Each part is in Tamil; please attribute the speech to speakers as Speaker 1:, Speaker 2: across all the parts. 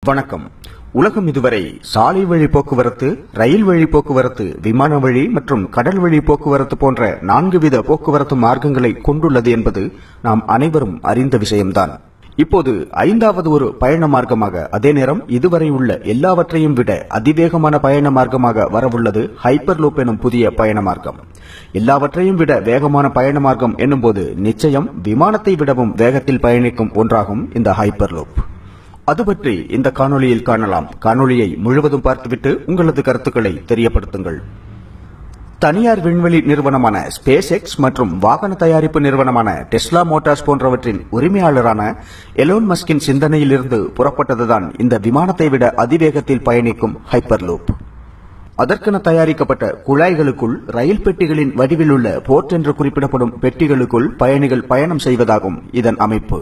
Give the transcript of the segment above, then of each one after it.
Speaker 1: வணக்கம். உலகம் இதுவரை சாலை வழி போக்குவரத்து, ரயில் வழி போக்குவரத்து, விமான வழி மற்றும் கடல் வழி போக்குவரத்து போன்ற 4 வித போக்குவரத்து மார்க்கங்களை கொண்டுள்ளது என்பது நாம் அனைவரும் அறிந்த விஷயம்தான். இப்போது 5வது ஒரு பயண மார்க்கமாக, அதே நேரம் இதுவரை உள்ள எல்லாவற்றையும் விட அதிவேகமான பயண மார்க்கமாக வரவுள்ளது ஹைப்பர் லூப் எனும் புதிய பயண மார்க்கம். எல்லாவற்றையும் விட வேகமான பயண மார்க்கம் என்னும்போது நிச்சயம் விமானத்தை விடவும் வேகத்தில் பயணிக்கும் ஒன்றாகும் இந்த ஹைப்பர் லூப். அது பற்றி இந்த காணொளியில் காணலாம். காணொளியை முழுவதும் பார்த்துவிட்டு உங்களது கருத்துக்களை தெரியப்படுத்துங்கள். தனியார் விண்வெளி நிறுவனமான ஸ்பேஸ் எக்ஸ் மற்றும் வாகன தயாரிப்பு நிறுவனமான டெஸ்லா மோட்டார்ஸ் போன்றவற்றின் உரிமையாளரான எலோன் மஸ்கின் சிந்தனையிலிருந்து புறப்பட்டதுதான் இந்த விமானத்தை விட அதிவேகத்தில் பயணிக்கும் ஹைப்பர் லூப். அதற்கென தயாரிக்கப்பட்ட குழாய்களுக்குள் ரயில் பெட்டிகளின் வடிவில் உள்ள போர்ட் என்று குறிப்பிடப்படும் பெட்டிகளுக்குள் பயணிகள் பயணம் செய்வதாகும் இதன் அமைப்பு.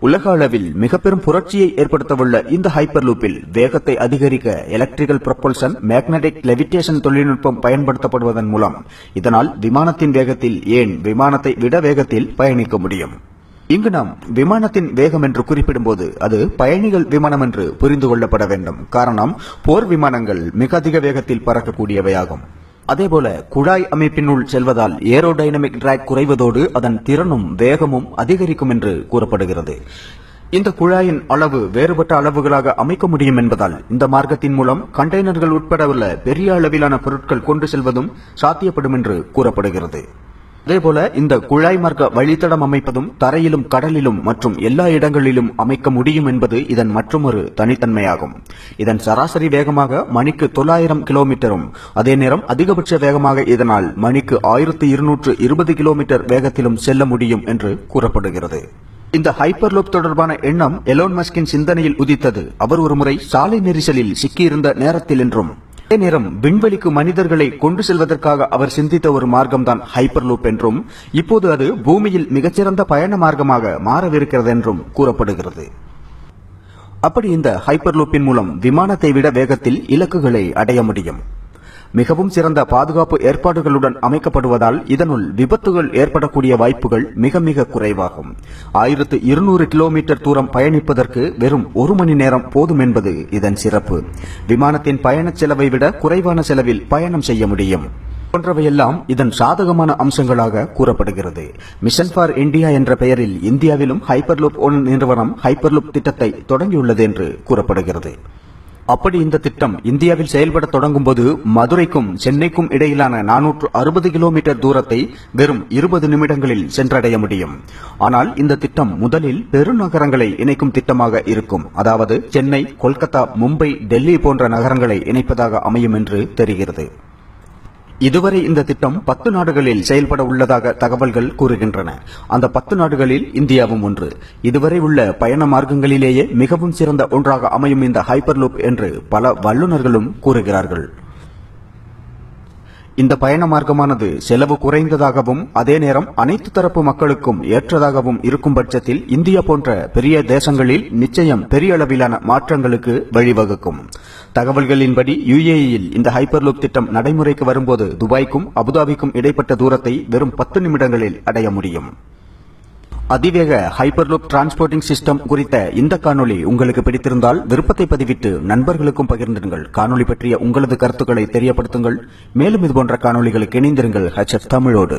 Speaker 1: உலக அளவில் மிக பெரும் புரட்சியை ஏற்படுத்தவுள்ள இந்த ஹைப்பர் லூப்பில் வேகத்தை அதிகரிக்க எலக்ட்ரிக்கல் ப்ரொபல்சன், மேக்னடிக் லெவிடேஷன் தொழில்நுட்பம் பயன்படுத்தப்படுவதன் மூலம் இதனால் விமானத்தின் வேகத்தில், ஏன் விமானத்தை விட வேகத்தில் பயணிக்க முடியும். இங்கு நாம் விமானத்தின் வேகம் என்று குறிப்பிடும்போது அது பயணிகள் விமானம் என்று புரிந்து கொள்ளப்பட வேண்டும். காரணம், போர் விமானங்கள் மிக அதிக வேகத்தில் பறக்கக்கூடியவையாகும். அதேபோல குழாய் அமைப்பினுள் செல்வதால் ஏரோடைனமிக் டிராக் குறைவதோடு அதன் திறனும் வேகமும் அதிகரிக்கும் என்று கூறப்படுகிறது. இந்த குழாயின் அளவு வேறுபட்ட அளவுகளாக அமைக்க முடியும் என்பதால் இந்த மார்க்கத்தின் மூலம் கண்டெய்னர்கள் உட்பட உள்ள பெரிய அளவிலான பொருட்கள் கொண்டு செல்வதும் சாத்தியப்படும் என்று கூறப்படுகிறது. அதேபோல இந்த குழாய் மார்க்க வழித்தடம் அமைப்பதும் தரையிலும் கடலிலும் மற்றும் எல்லா இடங்களிலும் அமைக்க முடியும் என்பது இதன் மற்றொரு தனித்தன்மையாகும். இதன் சராசரி வேகமாக மணிக்கு 900 கிலோமீட்டரும், அதே நேரம் அதிகபட்ச வேகமாக இதனால் மணிக்கு 1220 கிலோமீட்டர் வேகத்திலும் செல்ல முடியும் என்று கூறப்படுகிறது. இந்த ஹைப்பர் லூப் தொடர்பான எண்ணம் எலோன் மஸ்கின் சிந்தனையில் உதித்தது அவர் ஒருமுறை சாலை நெரிசலில் சிக்கியிருந்த நேரத்தில் என்றும், அதே நேரம் விண்வெளிக்கு மனிதர்களை கொண்டு செல்வதற்காக அவர் சிந்தித்த ஒரு மார்க்கம்தான் ஹைப்பர் லூப் என்றும், இப்போது அது பூமியில் மிகச்சிறந்த பயண மார்க்கமாக மாறவிருக்கிறது என்றும் கூறப்படுகிறது. அப்படி இந்த ஹைப்பர் லூப்பின் மூலம் விமானத்தை விட வேகத்தில் இலக்குகளை அடைய முடியும். மிகவும் சிறந்த பாதுகாப்பு ஏற்பாடுகளுடன் அமைக்கப்படுவதால் இதனுள் விபத்துகள் ஏற்படக்கூடிய வாய்ப்புகள் மிக மிக குறைவாகும். 1200 கிலோமீட்டர் தூரம் பயணிப்பதற்கு வெறும் 1 மணி நேரம் போதும் என்பது இதன் சிறப்பு. விமானத்தின் பயண செலவை விட குறைவான செலவில் பயணம் செய்ய முடியும் போன்றவையெல்லாம் இதன் சாதகமான அம்சங்களாக கூறப்படுகிறது. மிஷன் ஃபார் இந்தியா என்ற பெயரில் இந்தியாவிலும் ஹைப்பர் லூப் நிறுவனம் ஹைப்பர் லூப் திட்டத்தை தொடங்கியுள்ளது என்று கூறப்படுகிறது. அப்படி இந்த திட்டம் இந்தியாவில் செயல்பட தொடங்கும் போது மதுரைக்கும் சென்னைக்கும் இடையிலான 460 கிலோமீட்டர் தூரத்தை வெறும் 20 நிமிடங்களில் சென்றடைய முடியும். ஆனால் இந்த திட்டம் முதலில் பெருநகரங்களை இணைக்கும் திட்டமாக இருக்கும். அதாவது சென்னை, கொல்கத்தா, மும்பை, டெல்லி போன்ற நகரங்களை இணைப்பதாக அமையும் என்று தெரிகிறது. இதுவரை இந்த திட்டம் 10 நாடுகளில் செயல்பட உள்ளதாக தகவல்கள் கூறுகின்றன. அந்த 10 நாடுகளில் இந்தியாவும் ஒன்று. இதுவரை உள்ள பயண மார்க்கங்களிலேயே மிகவும் சிறந்த ஒன்றாக அமையும் இந்த ஹைப்பர் லூப் என்று பல வல்லுநர்களும் கூறுகிறார்கள். இந்த பயண மார்க்கமானது செலவு குறைந்ததாகவும் அதே நேரம் அனைத்து தரப்பு மக்களுக்கும் ஏற்றதாகவும் இருக்கும் பட்சத்தில் இந்தியா போன்ற பெரிய தேசங்களில் நிச்சயம் பெரிய அளவிலான மாற்றங்களுக்கு வழிவகுக்கும். தகவல்களின்படி UAEயில் இந்த ஹைப்பர் லூப் திட்டம் நடைமுறைக்கு வரும்போது துபாய்க்கும் அபுதாபிக்கும் இடைப்பட்ட தூரத்தை வெறும் 10 நிமிடங்களில் அடைய முடியும். அதிவேக ஹைப்பர் லூப் டிரான்ஸ்போர்ட்டிங் சிஸ்டம் குறித்த இந்த காணொளி உங்களுக்கு பிடித்திருந்தால் விருப்பத்தை பதிவிட்டு நண்பர்களுக்கும் பகிர்ந்திருங்கள். காணொளி பற்றிய உங்களது கருத்துக்களை தெரியப்படுத்துங்கள். மேலும் இதுபோன்ற காணொளிகளுக்கு இணைந்திருங்கள் HF தமிழோடு.